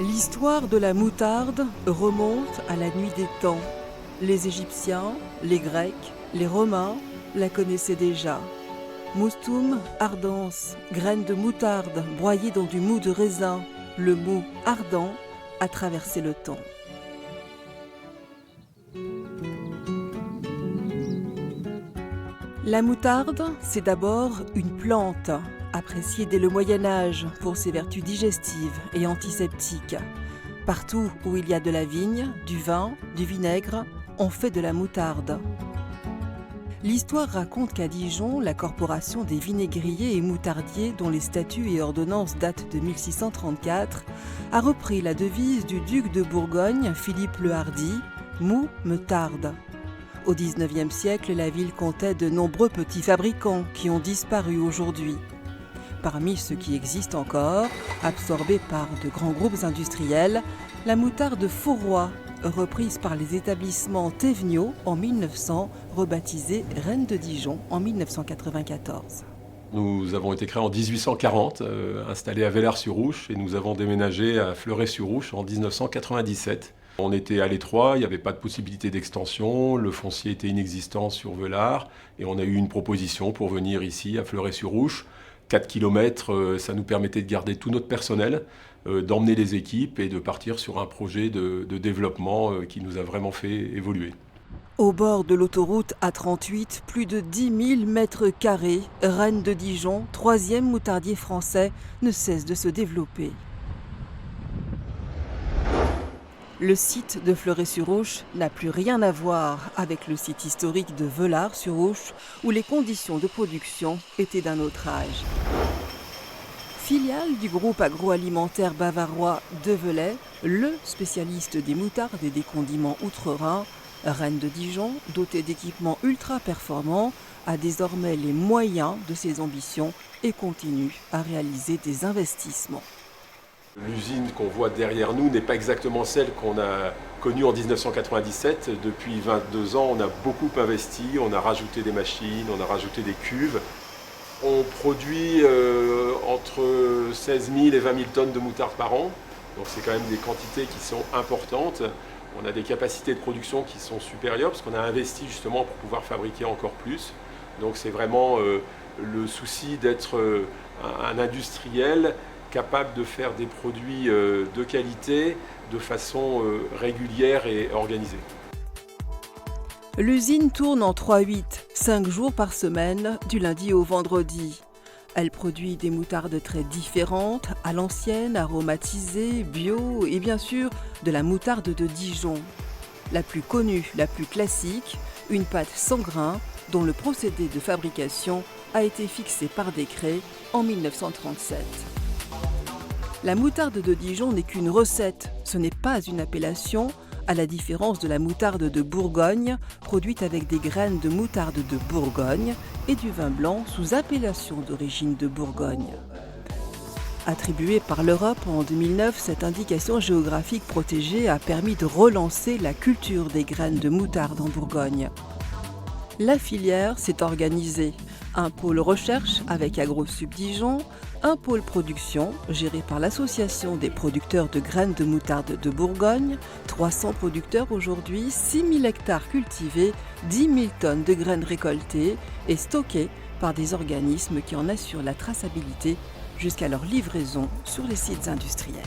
L'histoire de la moutarde remonte à la nuit des temps. Les Égyptiens, les Grecs, les Romains la connaissaient déjà. Moustum ardens, graine de moutarde broyée dans du mou de raisin. Le mou ardent a traversé le temps. La moutarde, c'est d'abord une plante, appréciée dès le Moyen-Âge pour ses vertus digestives et antiseptiques. Partout où il y a de la vigne, du vin, du vinaigre, on fait de la moutarde. L'histoire raconte qu'à Dijon, la corporation des vinaigriers et moutardiers, dont les statuts et ordonnances datent de 1634, a repris la devise du duc de Bourgogne, Philippe le Hardi, « Mou me tarde ». Au XIXe siècle, la ville comptait de nombreux petits fabricants qui ont disparu aujourd'hui. Parmi ceux qui existent encore, absorbés par de grands groupes industriels, la moutarde Fourroy, reprise par les établissements Thévenot en 1900, rebaptisée Reine de Dijon en 1994. Nous avons été créés en 1840, installés à Vellars-sur-Ouche, et nous avons déménagé à Fleuret-sur-Ouche en 1997. On était à l'étroit, il n'y avait pas de possibilité d'extension, le foncier était inexistant sur Vellars, et on a eu une proposition pour venir ici à Fleuret-sur-Ouche. 4 km, ça nous permettait de garder tout notre personnel, d'emmener les équipes et de partir sur un projet de développement qui nous a vraiment fait évoluer. Au bord de l'autoroute A38, plus de 10 000 mètres carrés, Reine de Dijon, 3e moutardier français, ne cesse de se développer. Le site de Fleuret-sur-Ouche n'a plus rien à voir avec le site historique de Vellars-sur-Ouche, où les conditions de production étaient d'un autre âge. Filiale du groupe agroalimentaire bavarois Develay, le spécialiste des moutardes et des condiments outre-Rhin, Reine de Dijon, dotée d'équipements ultra performants, a désormais les moyens de ses ambitions et continue à réaliser des investissements. L'usine qu'on voit derrière nous n'est pas exactement celle qu'on a connue en 1997. Depuis 22 ans, on a beaucoup investi, on a rajouté des machines, on a rajouté des cuves. On produit entre 16 000 et 20 000 tonnes de moutarde par an. Donc c'est quand même des quantités qui sont importantes. On a des capacités de production qui sont supérieures parce qu'on a investi justement pour pouvoir fabriquer encore plus. Donc c'est vraiment le souci d'être un industriel capable de faire des produits de qualité de façon régulière et organisée. L'usine tourne en 3/8, 5 jours par semaine, du lundi au vendredi. Elle produit des moutardes très différentes, à l'ancienne, aromatisées, bio et bien sûr de la moutarde de Dijon. La plus connue, la plus classique, une pâte sans grains dont le procédé de fabrication a été fixé par décret en 1937. La moutarde de Dijon n'est qu'une recette, ce n'est pas une appellation, à la différence de la moutarde de Bourgogne, produite avec des graines de moutarde de Bourgogne et du vin blanc sous appellation d'origine de Bourgogne. Attribuée par l'Europe en 2009, cette indication géographique protégée a permis de relancer la culture des graines de moutarde en Bourgogne. La filière s'est organisée. Un pôle recherche avec AgroSup Dijon, un pôle production géré par l'Association des producteurs de graines de moutarde de Bourgogne, 300 producteurs aujourd'hui, 6 000 hectares cultivés, 10 000 tonnes de graines récoltées et stockées par des organismes qui en assurent la traçabilité jusqu'à leur livraison sur les sites industriels.